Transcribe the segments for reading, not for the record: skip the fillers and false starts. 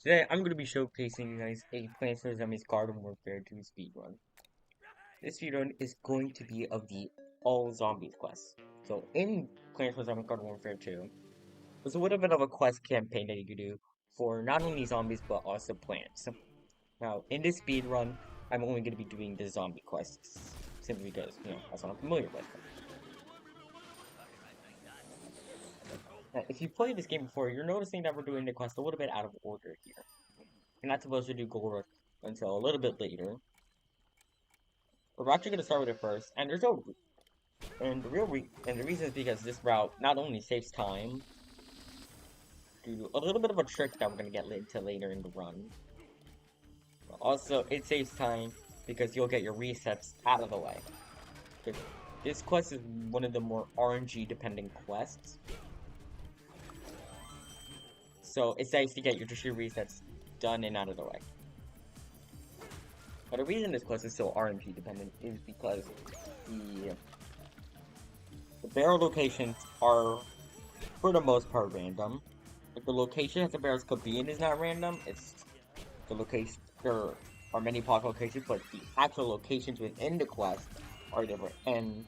Today, I'm going to be showcasing you guys a Plants vs. Zombies Garden Warfare 2 speedrun. This speedrun is going to be of the All Zombies quest. So, in Plants vs. Zombies Garden Warfare 2, there's a little bit of a quest campaign that you can do for not only zombies but also plants. Now, in this speedrun, I'm only going to be doing the zombie quests, simply because, that's what I'm familiar with. Now, if you played this game before, you're noticing that we're doing the quest a little bit out of order here. You're not supposed to do gold rush until a little bit later. We're actually gonna start with it first, and the reason is because this route not only saves time due to a little bit of a trick that we're gonna get into later in the run, but also it saves time because you'll get your resets out of the way. This quest is one of the more RNG dependent quests, so it's nice to get your resets done and out of the way. But the reason this quest is so RNG dependent is because the barrel locations are, for the most part, random. If the location that the barrels could be in is not random, it's the location. There are many possible locations, but the actual locations within the quest are different. And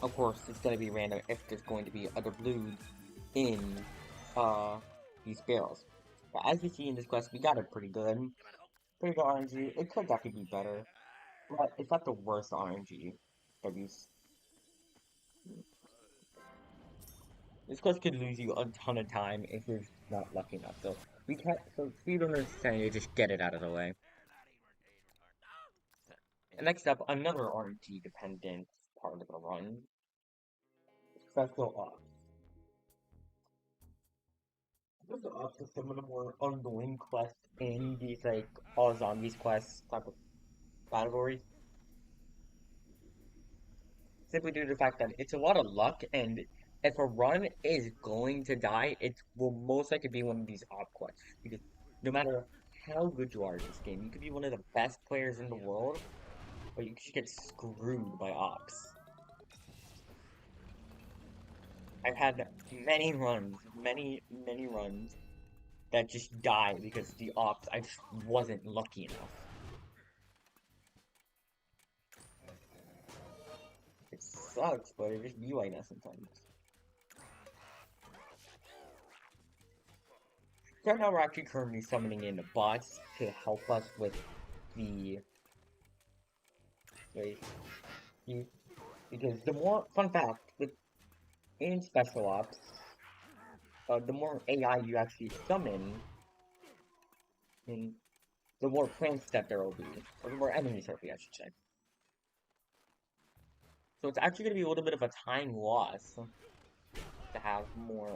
of course, it's going to be random if there's going to be other blues in these barrels. But as you see in this quest, we got it pretty good. Pretty good RNG. It could definitely be better, but it's not the worst RNG that we've. This quest could lose you a ton of time if you're not lucky enough. So we can't. So speedrunners saying you just get it out of the way. And next up, another RNG dependent part of the run: special ops. Special ops is some of the more ongoing quests in these like all zombies quests type of categories. Simply due to the fact that it's a lot of luck, and if a run is going to die, it will most likely be one of these op quests. Because no matter how good you are at this game, you could be one of the best players in the world, but you just get screwed by ops. I've had many runs that just die because the ops, I just wasn't lucky enough. It sucks, but it just be like that sometimes. Right now, we're actually currently summoning in the bots to help us with the wait, you, because the more fun fact with in special ops, the more AI you actually summon, and the more plants that there will be, or the more enemies there will be, I should say. So it's actually going to be a little bit of a time loss to have more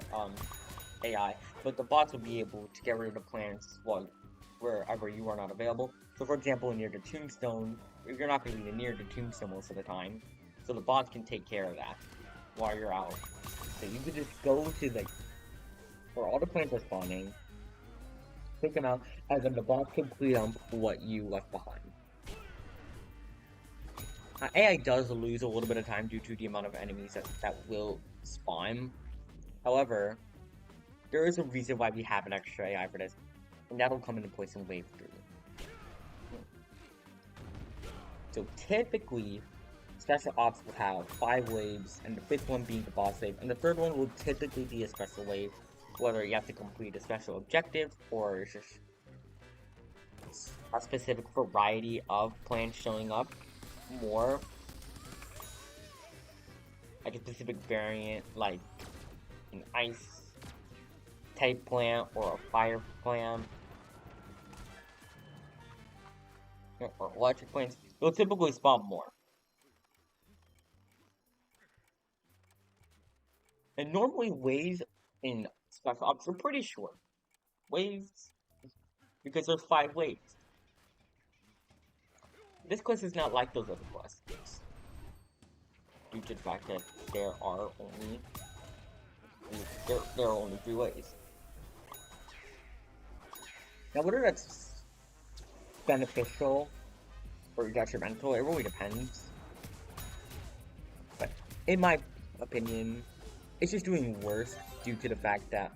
AI, but the bots will be able to get rid of the plants wherever you are not available. So for example, near the tombstone, you're not going to be near the tombstone most of the time, so the bots can take care of that while you're out. So you could just go to like where all the plants are spawning, pick them out, and then the bots can clean up what you left behind. AI does lose a little bit of time due to the amount of enemies that will spawn. However, there is a reason why we have an extra AI for this, and that'll come into place in Wave 3. So typically, special ops will have 5 waves, and the 5th one being the boss wave, and the 3rd one will typically be a special wave, whether you have to complete a special objective, or it's just a specific variety of plants showing up more. Like a specific variant, like an ice type plant or a fire plant or electric plants, they'll typically spawn more. And normally waves in special ops are pretty short. Waves, because there's 5 waves. This quest is not like those other quests, due to the fact that there are only there are only 3 ways. Now whether that's beneficial or detrimental, it really depends. But in my opinion, it's just doing worse due to the fact that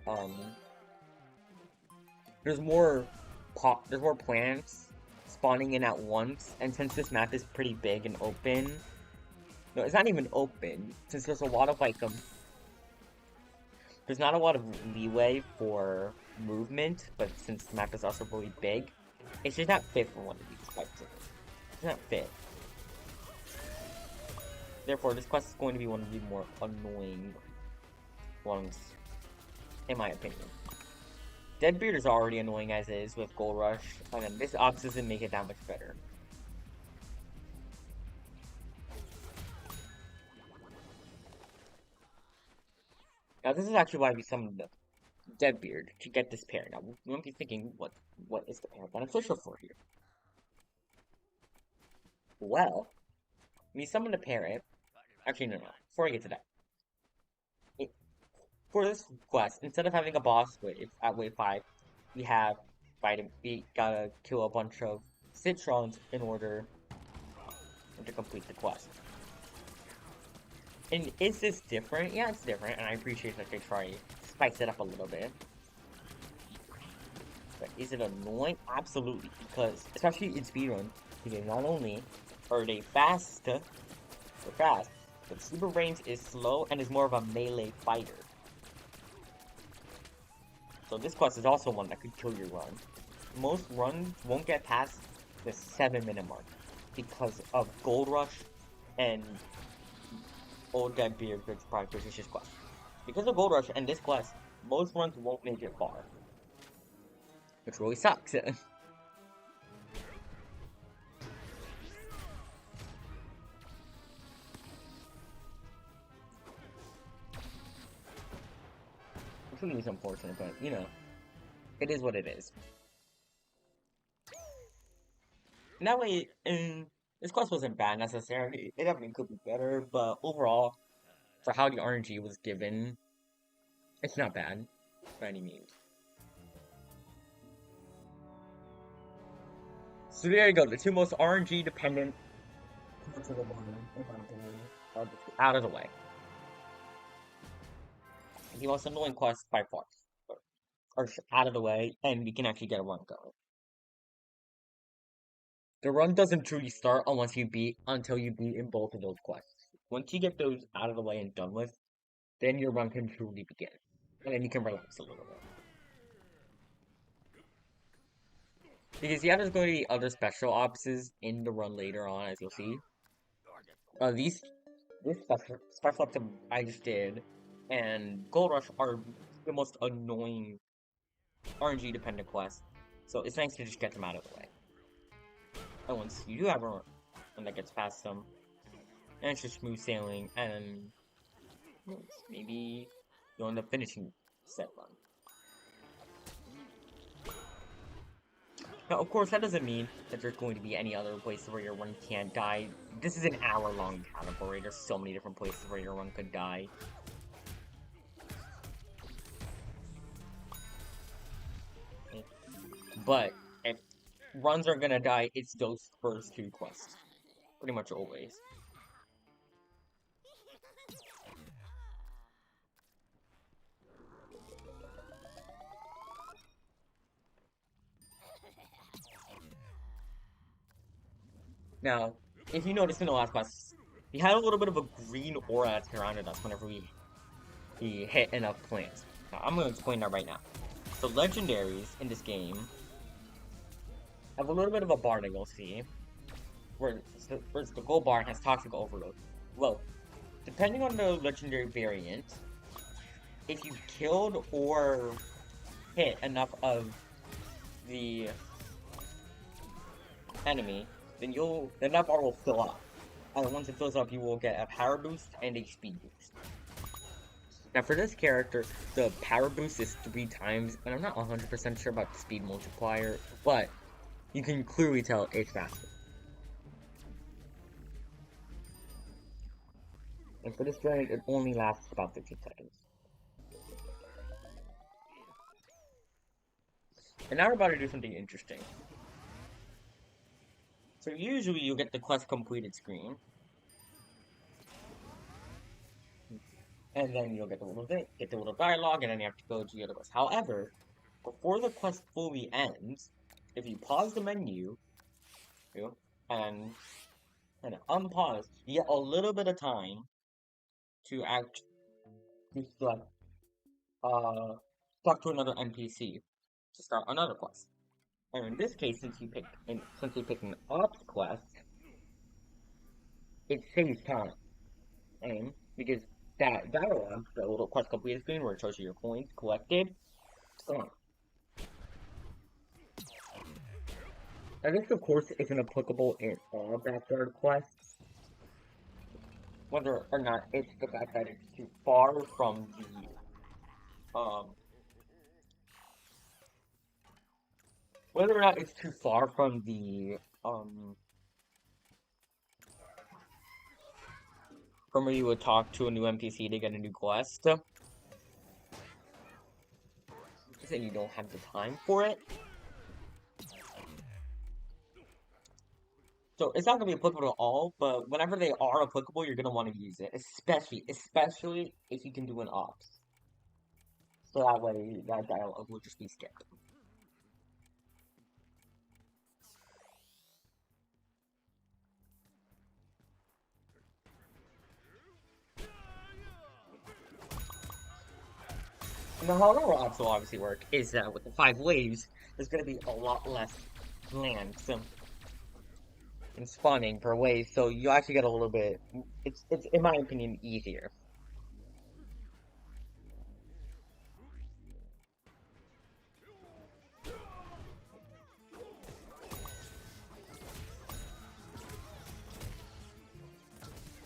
there's more there's more plants spawning in at once, and since this map is pretty big and open, no, it's not even open, since there's a lot of like there's not a lot of leeway for movement, but since the map is also really big, it's just not fit for one of these quests. It's not fit. Therefore, this quest is going to be one of the more annoying ones, in my opinion. Deadbeard is already annoying as is with Gold Rush, and then this ops doesn't make it that much better. Now, this is actually why we summoned the Deadbeard to get this pair. Now, you might be thinking, what is the pair beneficial for here? Well, we summon the parrot. Actually, no. Before I get to that, for this quest, instead of having a boss wave at wave 5, we gotta kill a bunch of Citrons in order to complete the quest. And is this different? Yeah, it's different, and I appreciate that they try to spice it up a little bit. But is it annoying? Absolutely, because, especially in speedrun, because not only are they fast, but Super Brains is slow and is more of a melee fighter. So this quest is also one that could kill your run. Most runs won't get past the 7-minute mark because of Gold Rush and Old Deadbeard, which probably British quest. Because of Gold Rush and this quest, most runs won't make it far. Which really sucks. Which really is unfortunate, but you know, it is what it is. And that way, this quest wasn't bad necessarily. It definitely could be better, but overall, for how the RNG was given, it's not bad by any means. So there you go, the two most RNG dependent are out of the way. The most annoying quest by far are out of the way, and we can actually get a run going. The run doesn't truly start until you beat in both of those quests. Once you get those out of the way and done with, then your run can truly begin. And then you can relax a little bit. Because yeah, there's going to be other special opses in the run later on, as you'll see. This special ops I just did, and Gold Rush are the most annoying RNG dependent quests. So it's nice to just get them out of the way. And once you do have a run that gets past them, and it's just smooth sailing, and maybe you'll end up finishing said run. Now, of course, that doesn't mean that there's going to be any other places where your run can't die. This is an hour-long category. There's so many different places where your run could die. But if runs are gonna die, it's those first two quests. Pretty much always. Now, if you noticed in the last quest, we had a little bit of a green aura that surrounded us whenever we hit enough plants. Now, I'm going to explain that right now. So, legendaries in this game have a little bit of a bar that you'll see, where the gold bar has toxic overload. Well, depending on the legendary variant, if you killed or hit enough of the enemy, then that bar will fill up. And once it fills up, you will get a power boost and a speed boost. Now for this character, the power boost is 3 times, and I'm not 100% sure about the speed multiplier, but you can clearly tell it's faster. And for this variant, it only lasts about 15 seconds. And now we're about to do something interesting. So usually you'll get the quest completed screen. And then you'll get the little dialogue, and then you have to go to the other quest. However, before the quest fully ends, if you pause the menu, and unpause, you get a little bit of time to select talk to another NPC to start another quest. And in this case, since you picked an ops quest, it saves time. Because that dialogue, the little quest completed screen where it shows you your coins collected, it's gone. And this, of course, isn't applicable in all backyard quests, whether or not it's the fact that it's too far from whether or not it's too far from from where you would talk to a new NPC to get a new quest, and you don't have the time for it. So it's not gonna be applicable to all, but whenever they are applicable, you're gonna want to use it, especially if you can do an ops. So that way, that dialogue will just be skipped. Now, how the ops will obviously work is that with the 5 waves, there's gonna be a lot less land and spawning per wave, so you actually get a little bit. It's in my opinion easier.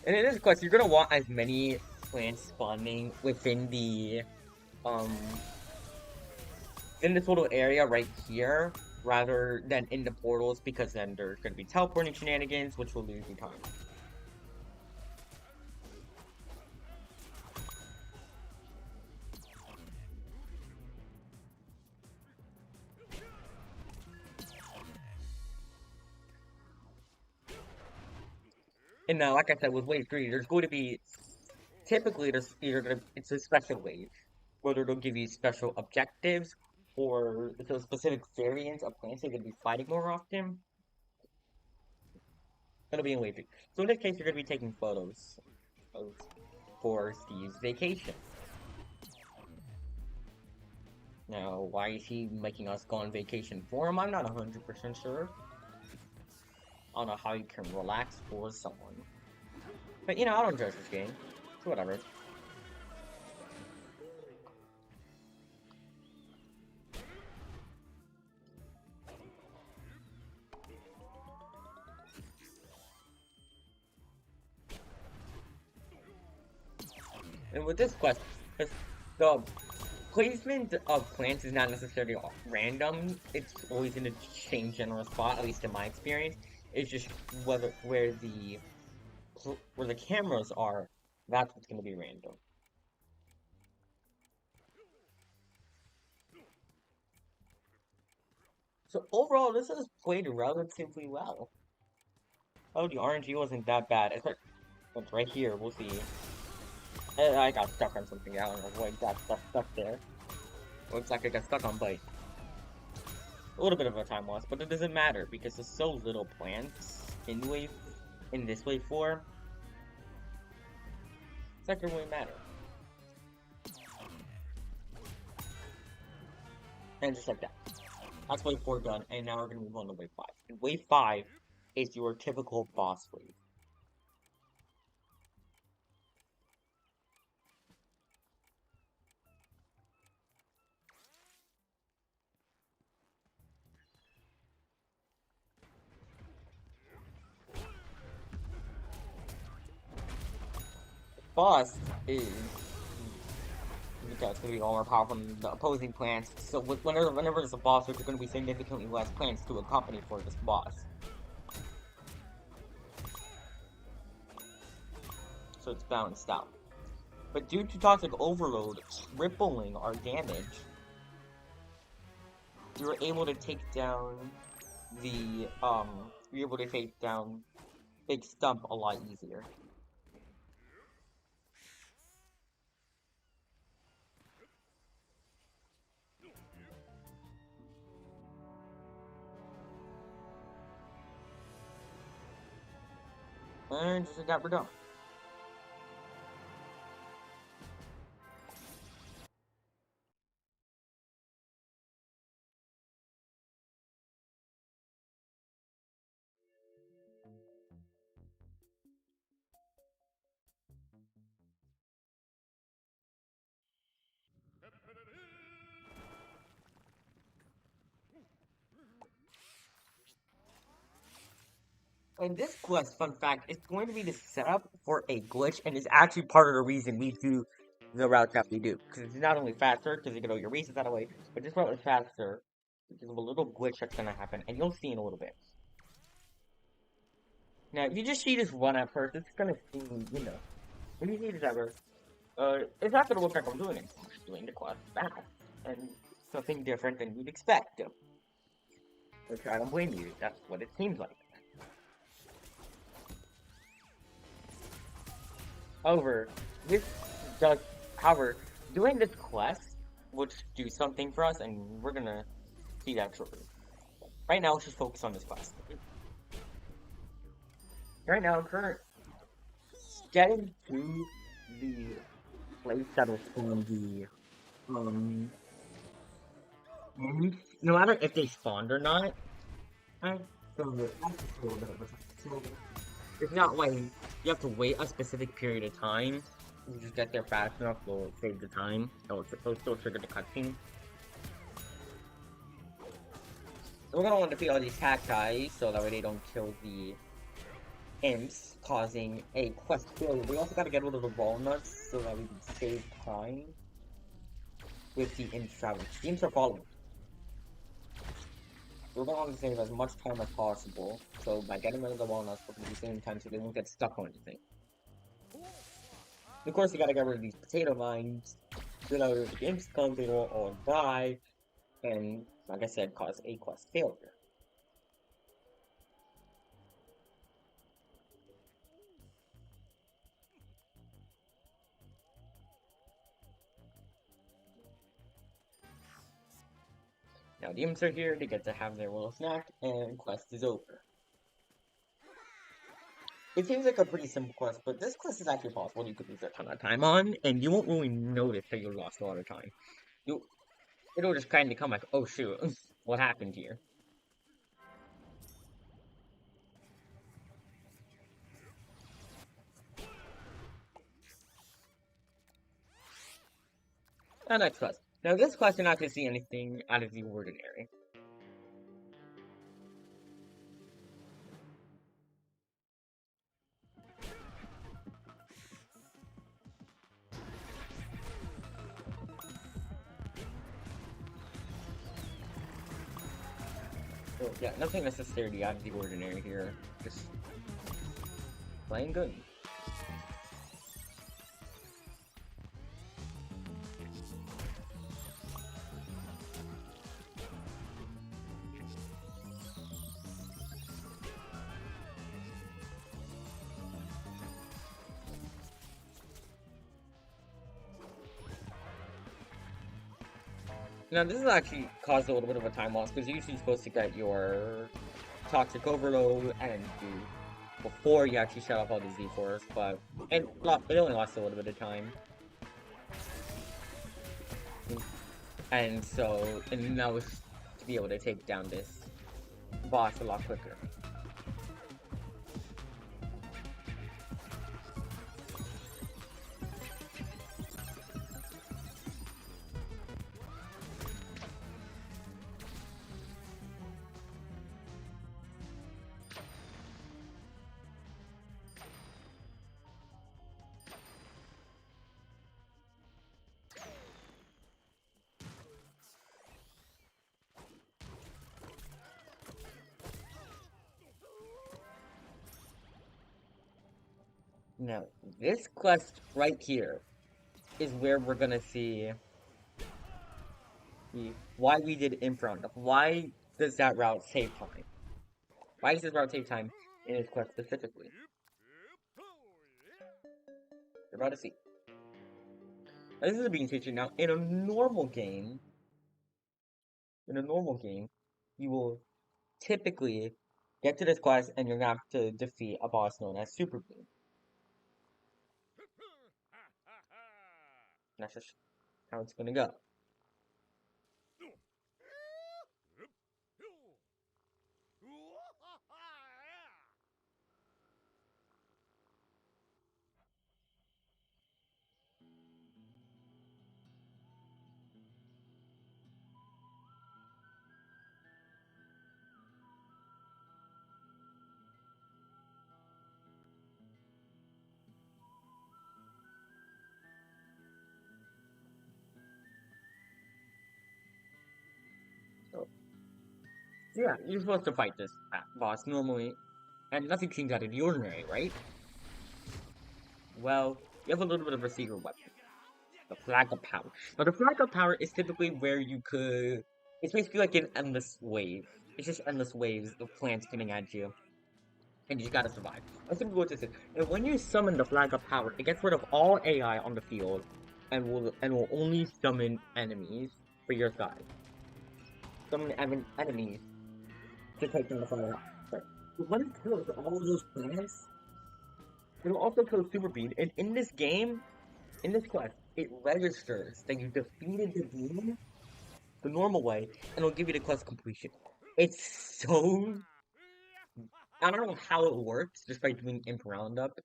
And in this quest, you're gonna want as many plants spawning um in this little area right here, rather than in the portals, because then there's gonna be teleporting shenanigans, which will lose you time. And now, like I said, with wave 3, there's going to be typically it's a special wave, whether it'll give you special objectives or if those specific variants of plants you're gonna be fighting more often. It'll be in wave 3. So in this case, you're gonna be taking photos of for Steve's vacation. Now, why is he making us go on vacation for him? I'm not 100% sure. I don't know how you can relax for someone. But, I don't judge this game. So whatever. And with this quest, the placement of plants is not necessarily random. It's always in a same general spot, at least in my experience. It's just where the cameras are, that's what's going to be random. So overall, this has played relatively well. Oh, the RNG wasn't that bad. It's right here. We'll see. I got stuck on something. I don't know what got stuck there. Looks like I got stuck on bite. A little bit of a time loss, but it doesn't matter because there's so little plants in this wave 4. It's not gonna really matter. And just like that. That's wave 4 done, and now we're gonna move on to wave 5. And wave 5 is your typical boss wave. Boss is it's going to be all more powerful than the opposing plants. So whenever there's a boss, there's going to be significantly less plants to accompany for this boss. So it's balanced out. But due to toxic overload tripling our damage, you're able to take down Big Stump a lot easier. And just got rid of. And this quest, fun fact, is going to be the setup for a glitch, and is actually part of the reason we do the route that we do. Because it's not only faster, because you get all your races out of the way, but this route is faster because of a little glitch that's going to happen, and you'll see in a little bit. Now, if you just see this run at first, it's going to seem, when you see this ever, it's not going to look like I'm doing it. I'm just doing the quest fast, and something different than you'd expect. Which I don't blame you, that's what it seems like. However, this does, however, doing this quest would do something for us, and we're gonna see that shortly. Right now, let's just focus on this quest. Right now, getting to the place that'll spawn the, um, enemies, no matter if they spawned or not, I, so that's just a little bit of a, so it's not like you have to wait a specific period of time. You just get there fast enough, will save the time. It'll still trigger the cutscene. We're gonna want to defeat all these cacti so that way they don't kill the imps, causing a quest failure. We also gotta get rid of the walnuts so that we can save time with the imps traveling. The imps are following. We're gonna want to save as much time as possible, so by getting rid of the walnuts, we're gonna be saving time so they won't get stuck on anything. Of course, you gotta get rid of these potato mines so that if the imps come, they won't all die, and, like I said, cause a quest failure. Now the imps are here, they get to have their little snack, and quest is over. It seems like a pretty simple quest, but this quest is actually possible you could lose a ton of time on, and you won't really notice that you lost a lot of time. You, it'll just kind of come like, oh shoot, what happened here? Now next quest. Now this quest you're not going to see anything out of the ordinary. So yeah, nothing necessarily out of the ordinary here. Just playing good. Now this has actually caused a little bit of a time loss because you're usually supposed to get your toxic overload and before you actually shut off all the Z4s, but it only lost a little bit of time. And so, and now it's to be able to take down this boss a lot quicker. Now, this quest right here is where we're gonna see why we did Imp Roundup. Why does that route save time? Why does this route save time in this quest specifically? You're about to see. Now, this is a being teacher. Now, in a normal game, you will typically Get to this quest, and you're gonna have to defeat a boss known as Super Beam. That's just how it's gonna go. So, yeah, you're supposed to fight this boss normally, and nothing seems out of the ordinary, right? Well, you have a little bit of a secret weapon, the Flag of Power. Now, the Flag of Power is typically where you could. It's basically like an endless wave. It's just endless waves of plants coming at you, and you just gotta survive. That's simply what this is. And when you summon the Flag of Power, it gets rid of all AI on the field, and will only summon enemies for your side. Summon enemies to take them the fire out. But when it kills all those plants, it will also kill Super Bean. And in this game, in this quest, it registers that you defeated the demon the normal way, and it'll give you the quest completion. It's so. I don't know how it works just by doing Imp Roundup,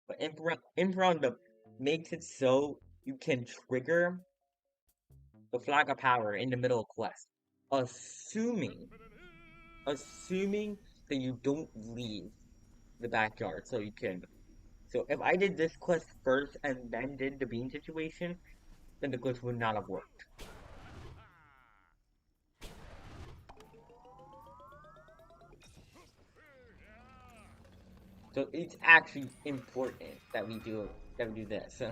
but Imp Roundup makes it so you can trigger the Flag of Power in the middle of quest, assuming, assuming that you don't leave the backyard, so you can. So if I did this quest first and then did the bean situation, then the glitch would not have worked. So it's actually important that we do this,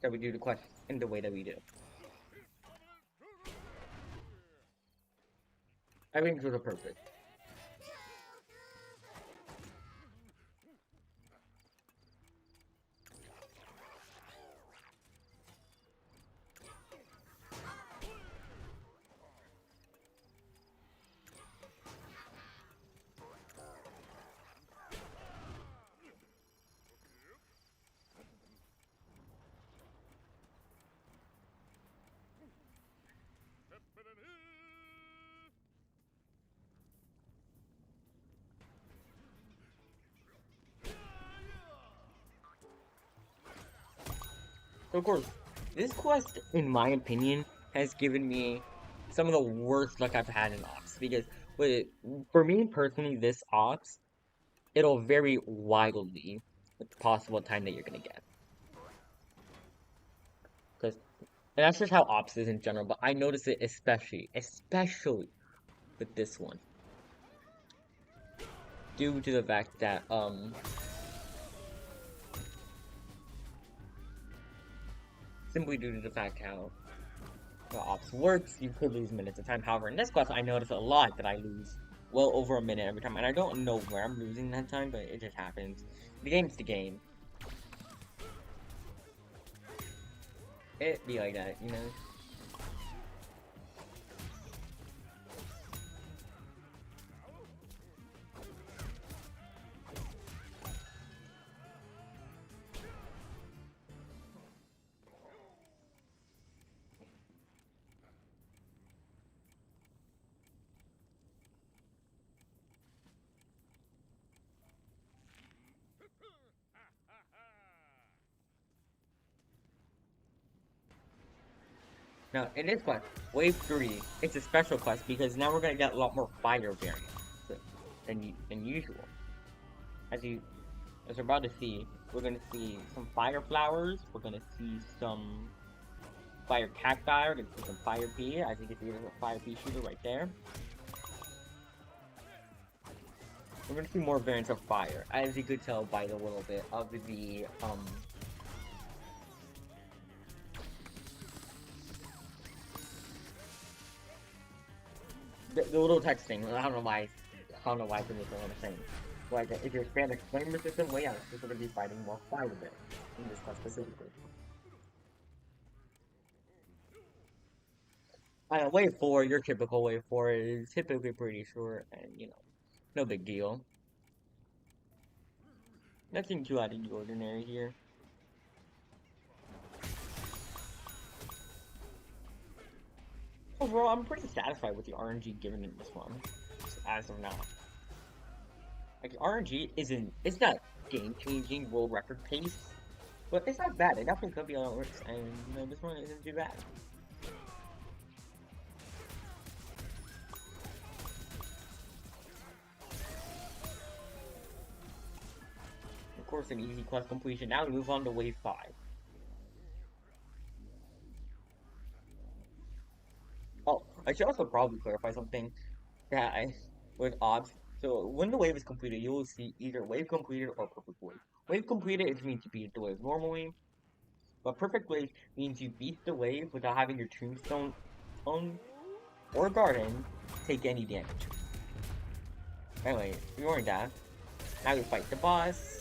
that we do the quest in the way that we do. Everything's for the purpose. So of course, this quest, in my opinion, has given me some of the worst luck I've had in Ops. Because for me personally, this Ops, it'll vary wildly with the possible time that you're gonna get. Because and that's just how Ops is in general, but I notice it especially with this one. Due to the fact that, simply due to the fact how the Ops works, you could lose minutes of time. However, in this quest, I notice a lot that I lose well over a minute every time, and I don't know where I'm losing that time, but it just happens. The game's the game. It be like that, you know? Now, in this quest, Wave 3, it's a special quest because now we're gonna get a lot more fire variants than usual. As you, as we're about to see, we're gonna see some fire flowers, we're gonna see some fire cacti, we're gonna see some fire pea, as you can see there's a fire pea shooter right there. We're gonna see more variants of fire, as you could tell by the little bit of the little text thing. I don't know why people don't want to say. Like, if you're Spanish flamer system, well, yeah, you're gonna be fighting more fire there in this class specifically. Wave 4, your typical wave 4 is typically pretty short, and you know. No big deal. Nothing too out of the ordinary here. Overall, I'm pretty satisfied with the RNG given in this one, as of now. Like, RNG it's not game-changing world record pace, but it's not bad. It definitely could be a lot worse, and, you know, this one isn't too bad. Of course, an easy quest completion. Now we move on to Wave 5. Oh, I should also probably clarify something that with obs. So when the wave is completed, you will see either wave completed or perfect wave. Wave completed it means you beat the wave normally, but perfect wave means you beat the wave without having your tombstone on or garden take any damage. Anyway, ignoring that, now we fight the boss,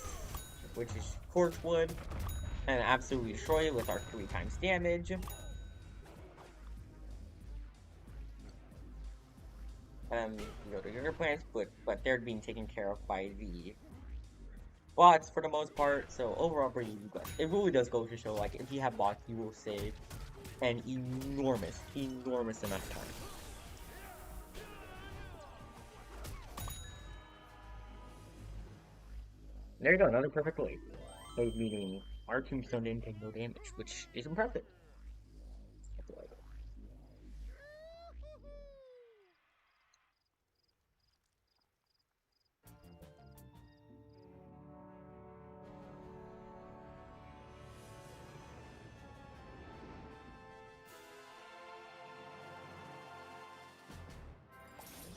which is Torchwood, and absolutely destroy it with our 3 times damage. We go to the other planets, but they're being taken care of by the bots for the most part. So overall, pretty good. It really does go to show, like, if you have bots, you will save an enormous amount of time. There you go, another perfect wave. So meaning our tombstone didn't take no damage, which is impressive.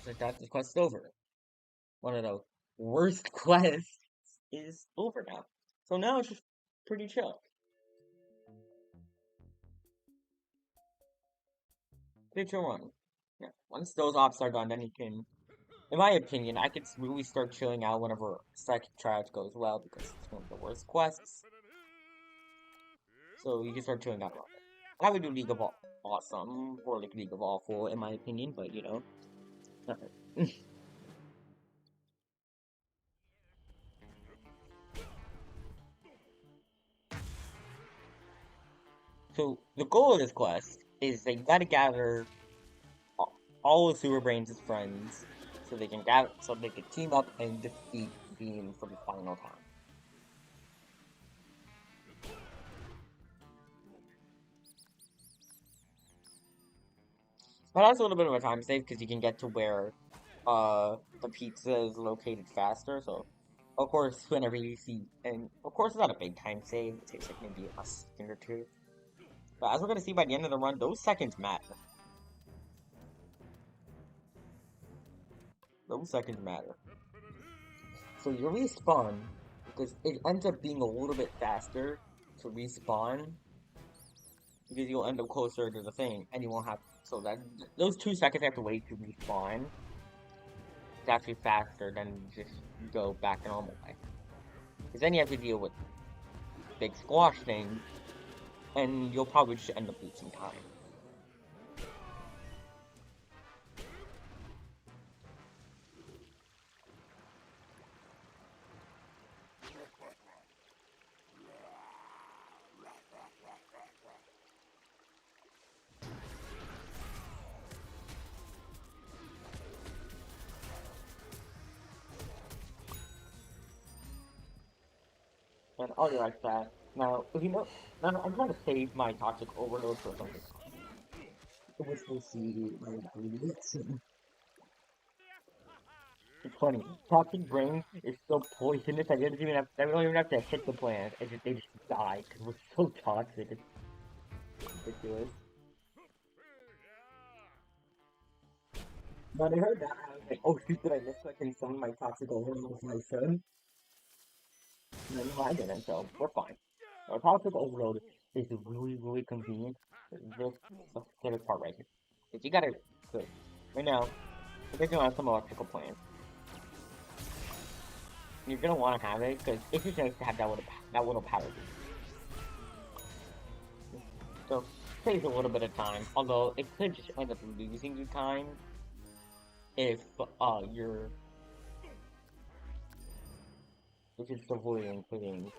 So that the quest is over. One of the worst quests is over now. So now it's just pretty chill. Pretty chill run. Yeah. Once those ops are done, then you can, in my opinion, I could really start chilling out whenever second triage goes well because it's one of the worst quests. So you can start chilling out around it. I would do League of Awesome or like League of Awful in my opinion, but you know. So the goal of this quest is they gotta gather all of Super Brains' friends so they can team up and defeat Beam for the final time. But also a little bit of a time save because you can get to where the pizza is located faster. So of course whenever you see, and of course it's not a big time save, it takes like maybe a second or two. But as we're gonna see by the end of the run, those seconds matter. Those seconds matter. So you respawn because it ends up being a little bit faster to respawn because you'll end up closer to the thing and you won't have, so that those 2 seconds you have to wait to respawn is actually faster than just go back the normal way. Because then you have to deal with big squash things and you'll probably just end up losing time. And I'll be like that. Now, if you know, now I'm trying to save my toxic overload for something. Which we'll see my ingredients. It's funny. Toxic brain is so poisonous that they don't even have to hit the plant. They just die because we're so toxic. It's ridiculous. But I heard that, I was like, oh shoot, did I miss clicking some of my toxic overload with my son? No, I didn't, so we're fine. Our toxic overload is really convenient. This the favorite part right here. If you gotta, good. Right now, we're gonna have some electrical plants. You're gonna want to have it because it's just nice to have that little power boost. So saves a little bit of time, although it could just end up losing you time if you're which is avoiding putting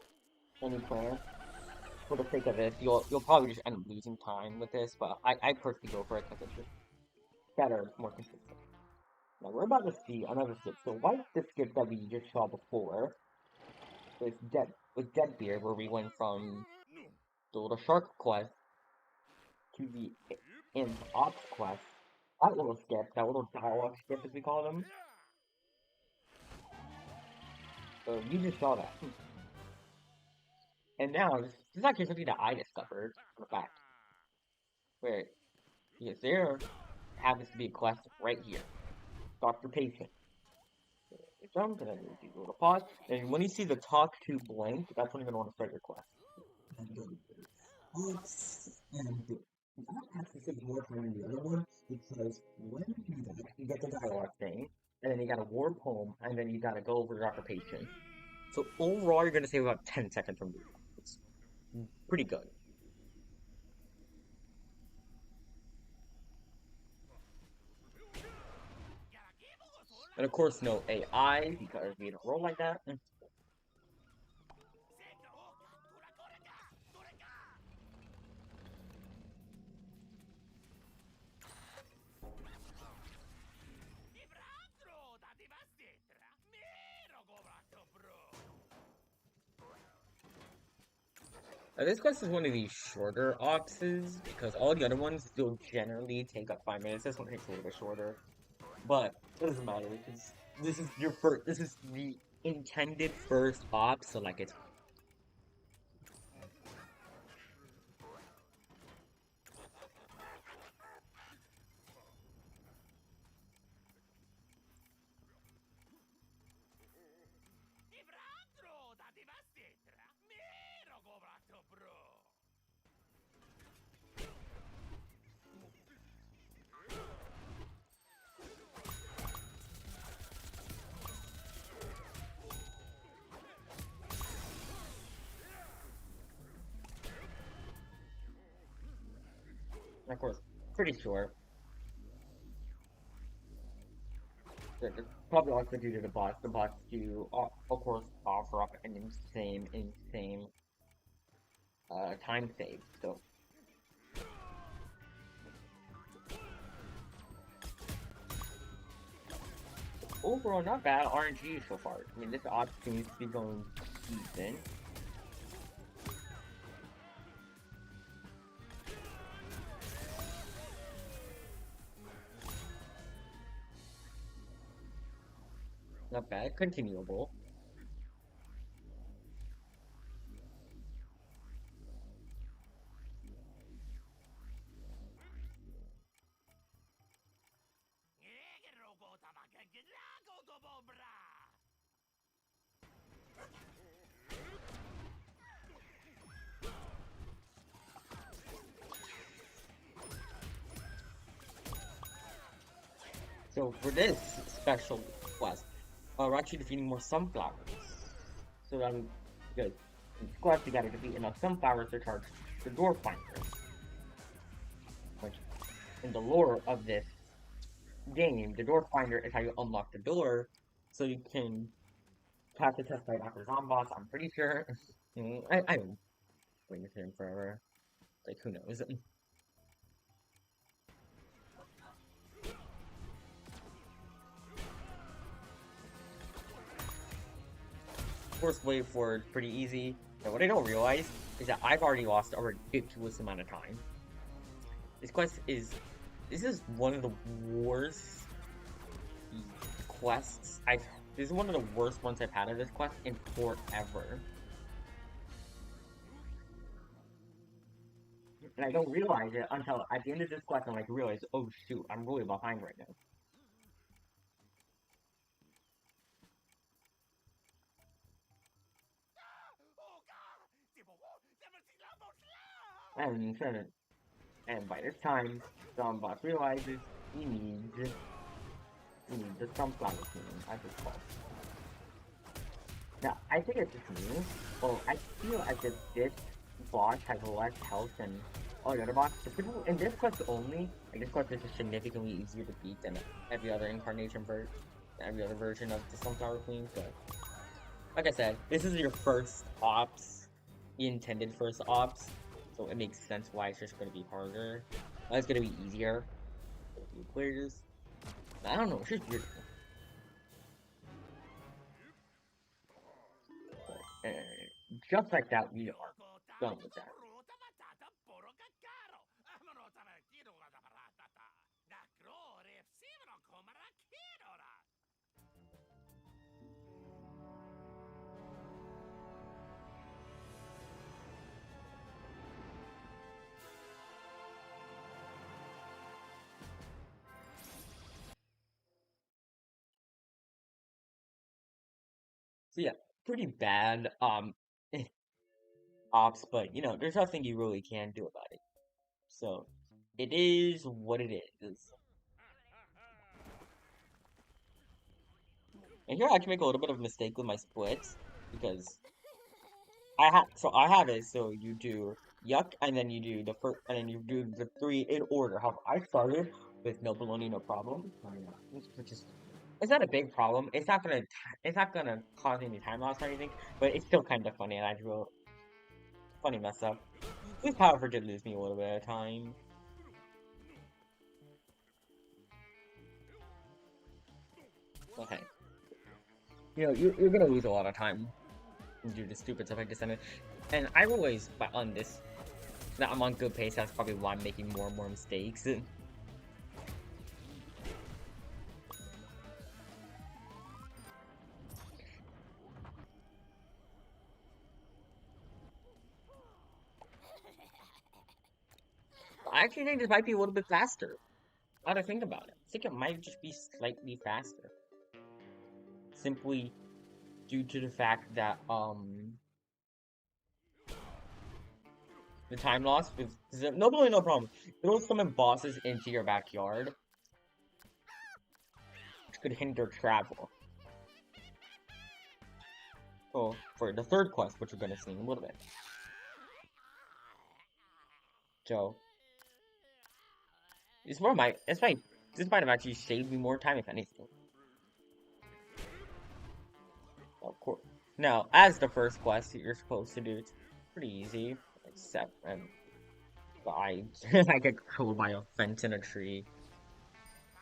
any plan. For the sake of this, you'll probably just end up losing time with this, but I personally go for it because it's just better, more consistent. Now we're about to see another skip. So like the skip that we just saw before, with Deadbeard, where we went from the little shark quest to the Imp Ops quest, that little skip, that little dialogue skip as we call them. So you just saw that. And now, this is actually something that I discovered, in fact, where, because there happens to be a quest right here. Dr. Patient. Jump, and then you do a little pause, and when you see the talk to blank, that's when you're going to want to start your quest. And that has to take more time than the other one, because when you do that, you get the dialogue thing, and then you got a warp home, and then you got to go over to Dr. Patient. So overall, you're going to save about 10 seconds from doing that. It's pretty good. And of course, no AI, because we don't roll like that. This quest is one of these shorter opses, because all the other ones still generally take up 5 minutes. This one takes a little bit shorter. But it doesn't matter, because this is your first, this is the intended first op, so like it's of course pretty short. It's probably also due to the bots. The bots do, of course, offer up an insane time save. So overall, not bad RNG so far. I mean, this op seems to be going decent. Not bad, continuable. So for this special quest, we're actually defeating more sunflowers. So that would be good. In this quest, you gotta defeat enough sunflowers to charge the door finder. Which, in the lore of this game, the door finder is how you unlock the door, so you can pass the test right after Zomboss, I'm pretty sure. I don't wait with him forever. Like, who knows? First wave forward, pretty easy. Now, what I don't realize is that I've already lost a ridiculous amount of time. This is one of the worst quests this is one of the worst ones I've had of this quest in forever. And I don't realize it until at the end of this quest I'm like, realize, oh shoot, I'm really behind right now. And by this time, Zomboss realizes he needs the sunflower queen, as it's called. Now, I think it's just me, or I feel as if this boss has less health than all the other bosses. In this quest only, like, this quest is just significantly easier to beat than every other version of the Sunflower Queen, so like I said, this is your first ops, the intended first ops, so it makes sense why it's just gonna be harder. It's gonna be easier for new players. I don't know, it's just weird. And just like that, we are done with that. So yeah, pretty bad ops, but you know, there's nothing you really can do about it. So it is what it is. And here I can make a little bit of a mistake with my splits because I have it so you do yuck and then you do the first and then you do the three in order. How I started with no baloney, no problem. Which is it's not a big problem. It's not gonna cause any time loss or anything, but it's still kind of funny and I drew a funny mess up. This however did lose me a little bit of time. Okay. You know, you're gonna lose a lot of time due to stupid stuff like this. And I always, but on this, that I'm on good pace, that's probably why I'm making more and more mistakes. I actually think this might be a little bit faster. Now that I think about it. I think it might just be slightly faster. Simply due to the fact that, the time loss is no problem. Throw summon bosses into your backyard, which could hinder travel. So, for the third quest, which we're gonna see in a little bit. So, this might have actually saved me more time if anything. Of course. Now, as the first quest that you're supposed to do, it's pretty easy, except I I get killed by a fence in a tree,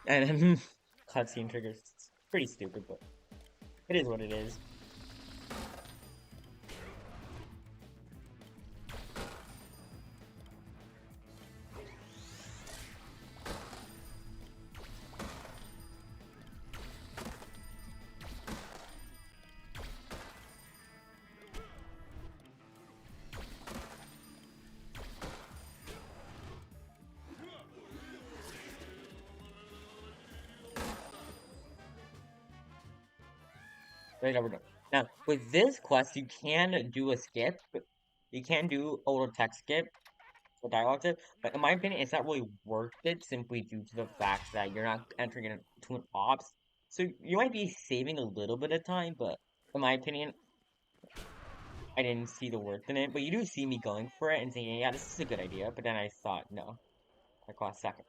and then cutscene triggers. It's pretty stupid, but it is what it is. Right over there. Now, with this quest, you can do a skip. You can do a little text skip, a dialogue skip, but in my opinion, it's not really worth it simply due to the fact that you're not entering into an ops. So you might be saving a little bit of time, but in my opinion, I didn't see the worth in it. But you do see me going for it and thinking, yeah, this is a good idea. But then I thought, no, I cost second.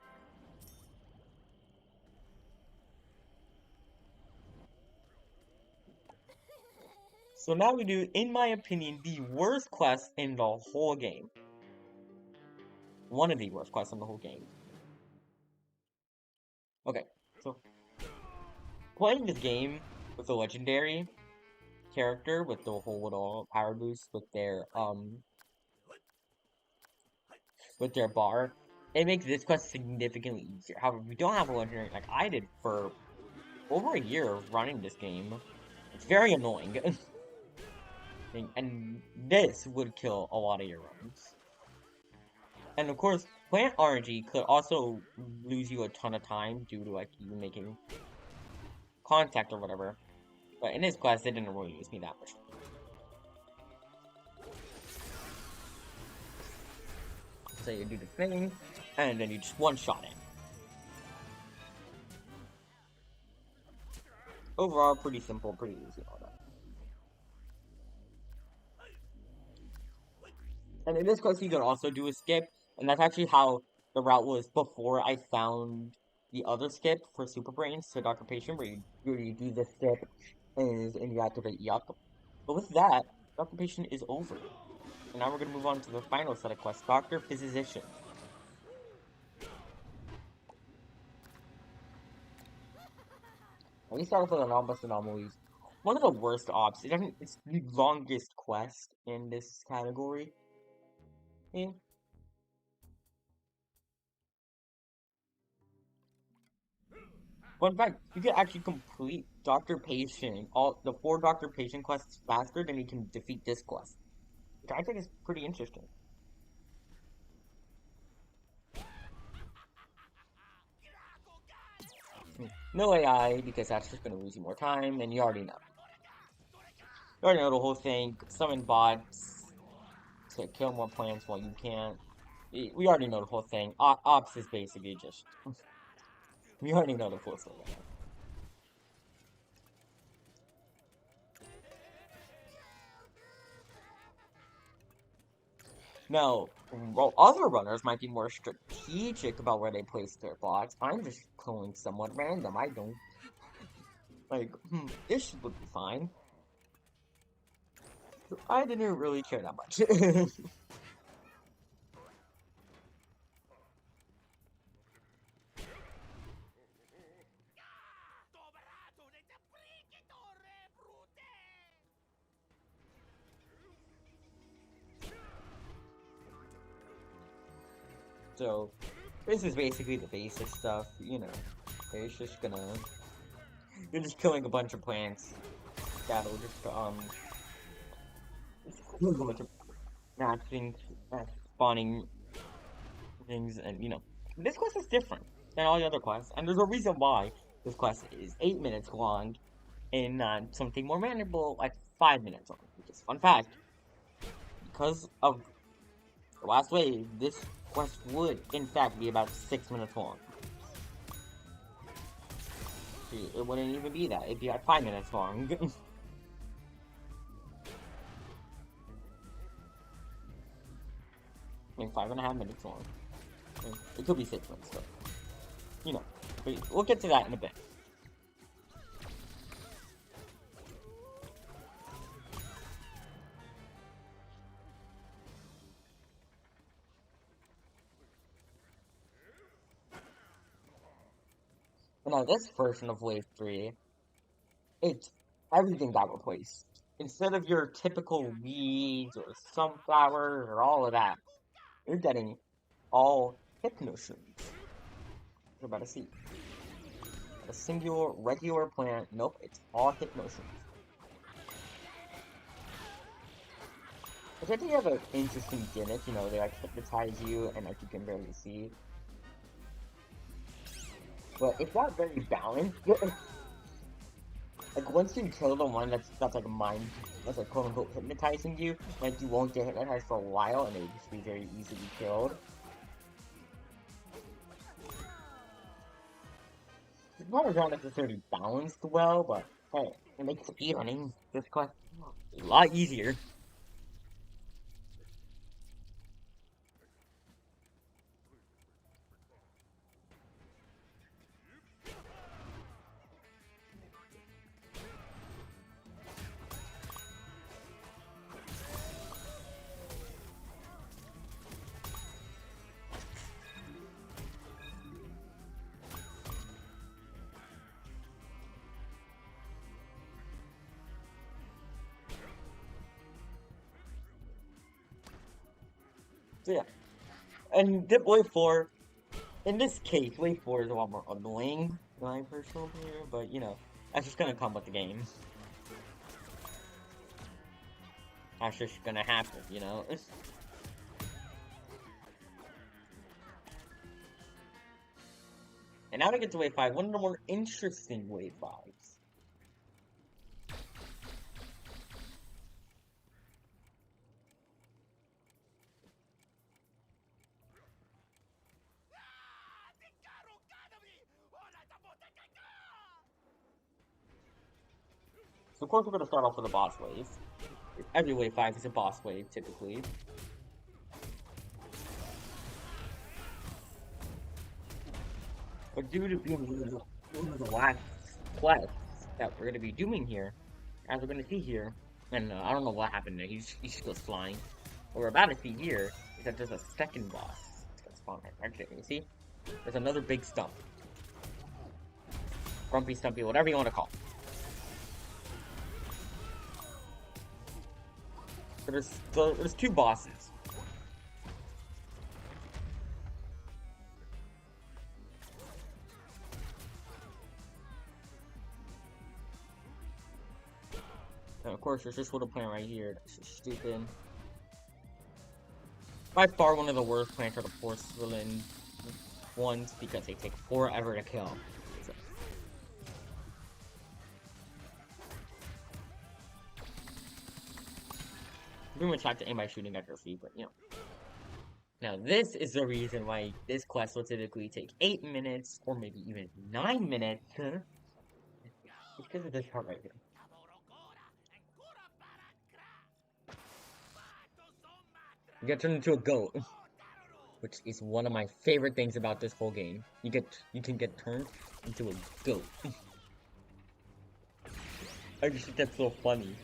So now we do, in my opinion, the worst quest in the whole game. One of the worst quests in the whole game. Okay, so playing this game with a legendary character with the whole little power boost with their bar, it makes this quest significantly easier. However, we don't have a legendary like I did for over a year of running this game. It's very annoying. And this would kill a lot of your runs. And of course, plant RNG could also lose you a ton of time due to like you making contact or whatever. But in this quest, it didn't really use me that much. So you do the thing, and then you just one-shot it. Overall, pretty simple, pretty easy, all that. And in this quest, you can also do a skip, and that's actually how the route was before I found the other skip for Super Brains to Dr. Patient, where you do the skip and you activate Yuck. But with that, Dr. Patient is over. And now we're going to move on to the final set of quests, Dr. Physician. Let me start off with anomalous anomalies. One of the worst ops. It's the longest quest in this category. Yeah. But in fact, you can actually complete Doctor Patient, all the 4 Doctor Patient quests faster than you can defeat this quest, which I think is pretty interesting. No AI, because that's just going to lose you more time, and you already know. You already know the whole thing. Summon bots to kill more plants while you can't. We already know the whole thing. Ops is basically just. We already know the full story. Now, while other runners might be more strategic about where they place their blocks, I'm just going somewhat random. I don't. Like, this would be fine. I didn't really care that much. So, this is basically the basic stuff, you know. It's just gonna. You're just killing a bunch of plants that'll just, a bunch of matching, spawning things, and, you know. This quest is different than all the other quests, and there's a reason why this quest is 8 minutes long and not something more manageable like 5 minutes long. Which is fun fact. Because of the last wave, this quest would, in fact, be about 6 minutes long. See, it wouldn't even be that. It'd be like 5 minutes long. I mean, 5.5 minutes long. I mean, it could be 6 minutes, but, you know. We'll get to that in a bit. But now, this version of Wave 3, it's everything got replaced. Instead of your typical weeds or sunflowers or all of that, you're getting all hypnoshrooms. You're about to see. A singular, regular plant. Nope, it's all hypnoshrooms. Which I think have an interesting gimmick, you know, they like hypnotize you and like you can barely see. But it's not very balanced. Like once you kill the one that's like mind, that's like quote unquote hypnotizing you, like you won't get hypnotized for a while and it will just be very easily killed. It's not necessarily balanced well, but hey, it makes speedrunning this quest a lot easier. So yeah, and dip wave 4, in this case, wave 4 is a lot more annoying in my personal opinion, but you know, that's just gonna come with the game. That's just gonna happen, you know? And now we get to wave 5, one of the more interesting wave 5s. So of course we're gonna start off with a boss wave. Every wave 5 is a boss wave, typically. But due to being one of the last quests that we're gonna be doing here, as we're gonna see here, And I don't know what happened there. He just goes flying. What we're about to see here is that there's a second boss that's spawn right there. You see? There's another big stump. Grumpy, Stumpy, whatever you want to call it. There's two bosses. And of course, there's this little plant right here. That's just stupid. By far one of the worst plants are the porcelain ones because they take forever to kill. So. You pretty much have to aim by shooting at their feet, but you know. Now this is the reason why this quest will typically take 8 minutes or maybe even 9 minutes. It's because of this part right here. You get turned into a goat, which is one of my favorite things about this whole game. You can get turned into a goat. I just think that's so funny.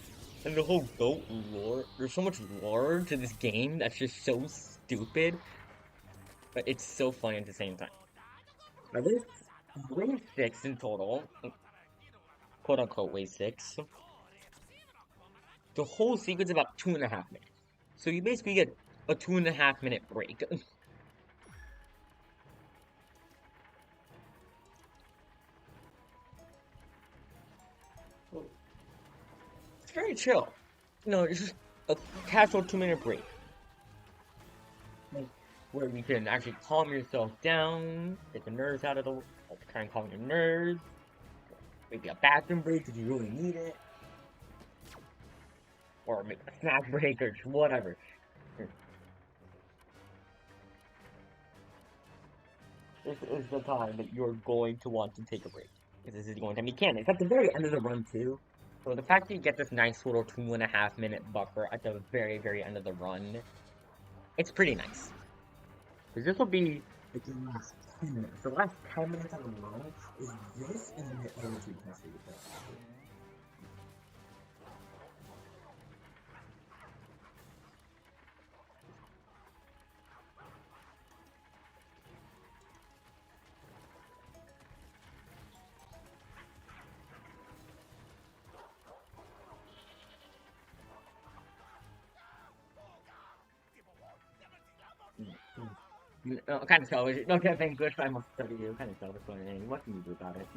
And the whole goat lore, there's so much lore to this game that's just so stupid, but it's so funny at the same time. Now there's wave 6 in total, quote unquote wave 6. The whole sequence is about 2.5 minutes. So you basically get a 2.5 minute break. It's very chill. You know, it's just a casual 2-minute break. Where you can actually calm yourself down, get the nerves out of the way, try and calm your nerves. Maybe a bathroom break if you really need it. Or maybe a snack break or whatever. This is the time that you're going to want to take a break. Because this is the only time you can. It's at the very end of the run too. So the fact that you get this nice little 2.5 minute buffer at the very, very end of the run, it's pretty nice. Because this will be like the last 10 minutes. The last 10 minutes of the run is this and then the other two quests. Kind of selfish. No, can't thank English, I must study you. Kind of selfish, but what can you do about it?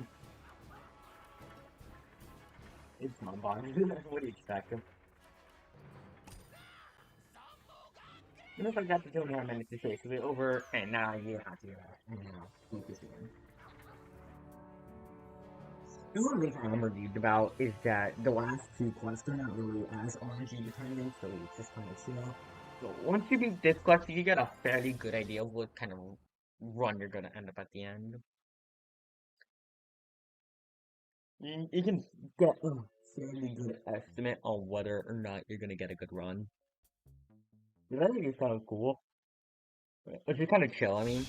It's not bar. What do you expect? You know, if I got the 2.5 minutes to say, so we're over, and now you have to keep this in. The only thing I'm relieved about is that the last two quests are not really as RNG dependent, so it's just kind of chill. So once you beat this quest, you get a fairly good idea of what kind of run you're gonna end up at the end. You can get a fairly good estimate on whether or not you're gonna get a good run. That think it's kind of cool. Which is kind of chill, I mean.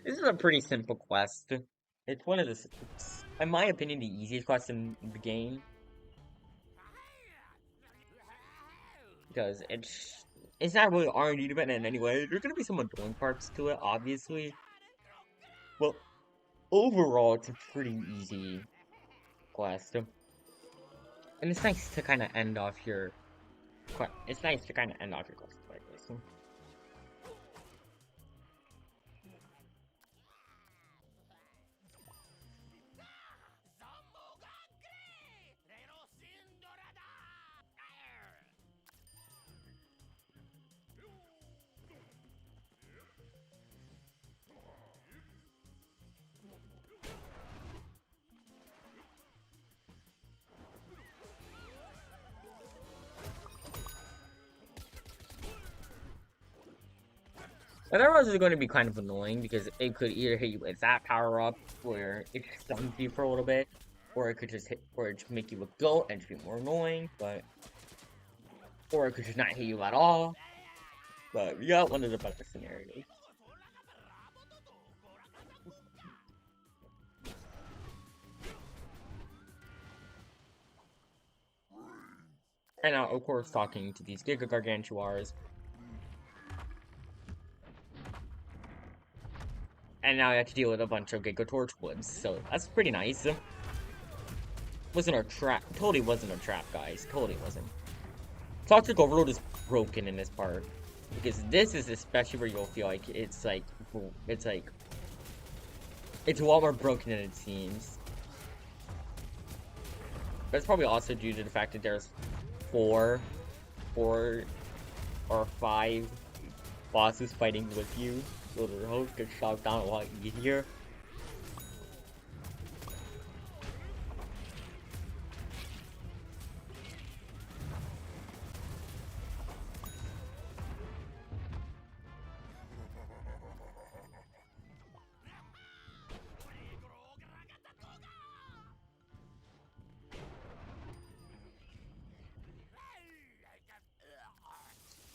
This is a pretty simple quest. It's one of the, in my opinion, the easiest quest in the game. Because it's not really RNG dependent in any way. There's gonna be some annoying parts to it, obviously. Well, overall, it's a pretty easy quest. And it's nice to kind of end off your quest. It's nice to kind of end off your quest like this. And that was going to be kind of annoying because it could either hit you with that power up where it stuns you for a little bit, or it could just hit, or it just make you look goat and just be more annoying. But Or it could just not hit you at all. But you got one of the better scenarios. And now, of course, talking to these Giga Gargantuars. And now I have to deal with a bunch of Giga Torchwoods, so that's pretty nice. Wasn't a trap. Totally wasn't a trap, guys. Totally wasn't. Toxic Overload is broken in this part. Because this is especially where you'll feel like it's a lot more broken than it seems. But it's probably also due to the fact that there's four or five bosses fighting with you, so the host gets shot down a lot easier.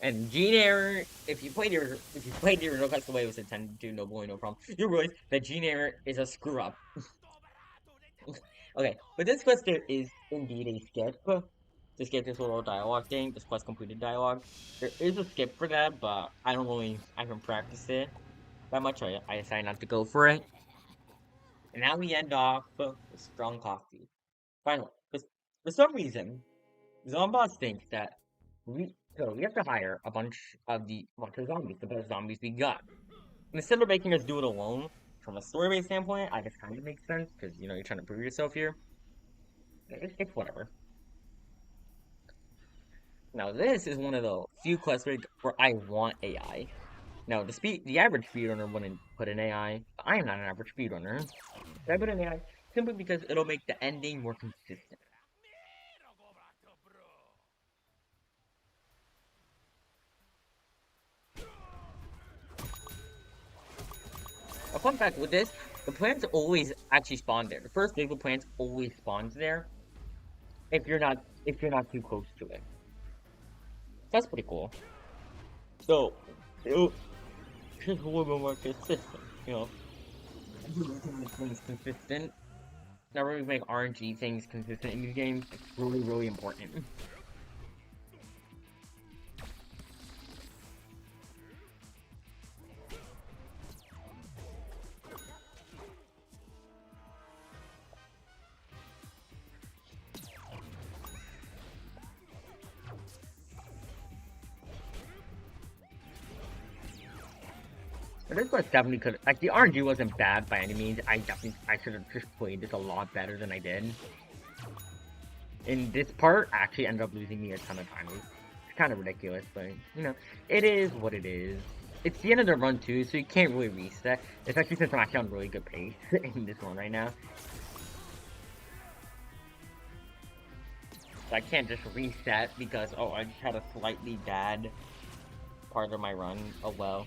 And Gene Error, if you played the original quest the way it was intended to, no boy, no problem, you realize that Gene Error is a screw up. Okay, but this quest there is indeed a skip. To skip this little dialogue thing, this quest completed dialogue. There is a skip for that, but I haven't practiced it that much. I decided not to go for it. And now we end off with strong coffee. Finally, for some reason, Zomboss thinks that we have to hire a bunch of zombies, the best zombies we got. Instead of making us do it alone, from a story-based standpoint, I guess kind of makes sense, because, you're trying to prove yourself here. It's whatever. Now, this is one of the few quests where I want AI. Now, the average speedrunner wouldn't put an AI. I am not an average speedrunner. I put an AI simply because it'll make the ending more consistent. A fun fact with this, the plants always actually spawn there. The first wave of plants always spawns there. If you're not too close to it. That's pretty cool. So it'll just a little bit more consistent, things consistent. Now really make RNG things consistent in these games. It's really, really important. But this was definitely could like the RNG wasn't bad by any means. I should have just played this a lot better than I did. In this part, actually ended up losing me a ton of time. It's kind of ridiculous, but it is what it is. It's the end of the run too, so you can't really reset. Especially since I'm actually on really good pace in this one right now. So I can't just reset because I just had a slightly bad part of my run. Oh well.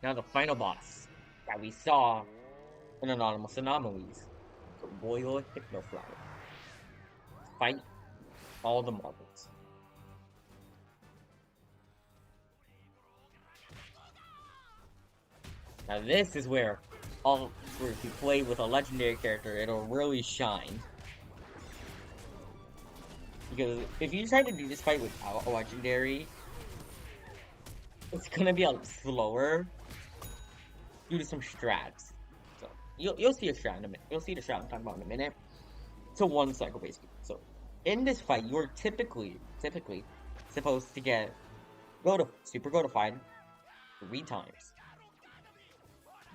Now the final boss that we saw in Anonymous Anomalies, the Royal Hypnoflower. Fight all the marbles. Now this is where if you play with a legendary character, it'll really shine. Because if you try to do this fight without a legendary, it's gonna be a lot slower due to some strats. So you'll see a strat in a minute. You'll see the strat I'm talking about in a minute. It's a one cycle basically. So in this fight, you're typically supposed to get super goatified 3 times.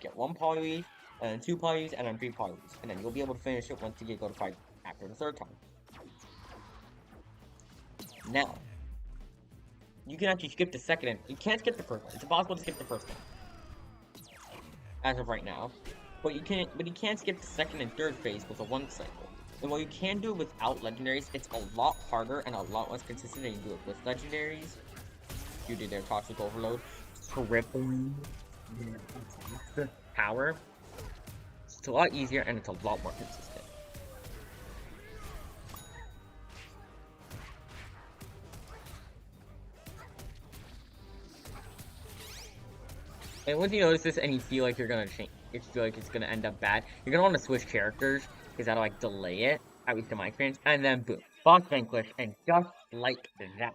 Get 1 polyleaf, and then 2 polyleaves, and then 3 polyleaves. And then you'll be able to finish it once you get goatified after the 3rd time. Now, you can actually skip the second and you can't skip the first one. It's impossible to skip the first one. As of right now. But you can't skip the second and third phase with a 1 cycle. And while you can do it without legendaries, it's a lot harder and a lot less consistent than you do it with legendaries. Due to their toxic overload. Crippling power. It's a lot easier and it's a lot more consistent. And once you notice this and you feel like you're gonna change, you feel like it's gonna end up bad, you're gonna want to switch characters because that'll like delay it, at least in my experience. And then boom, boss vanquish, and just like that,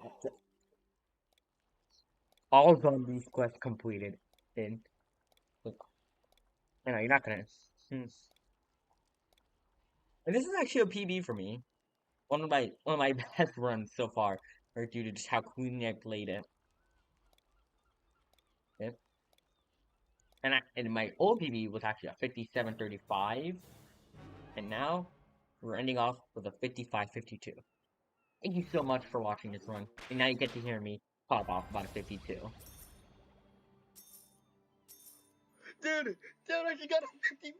all zombies quests completed. In you know, you're not gonna. And this is actually a PB for me. One of my best runs so far, or due to just how cleanly I played it. Yeah. And my old PB was actually a 57-35, and now we're ending off with a 55-52. Thank you so much for watching this run, and now you get to hear me pop off about a 52. Dude, I just got a 55!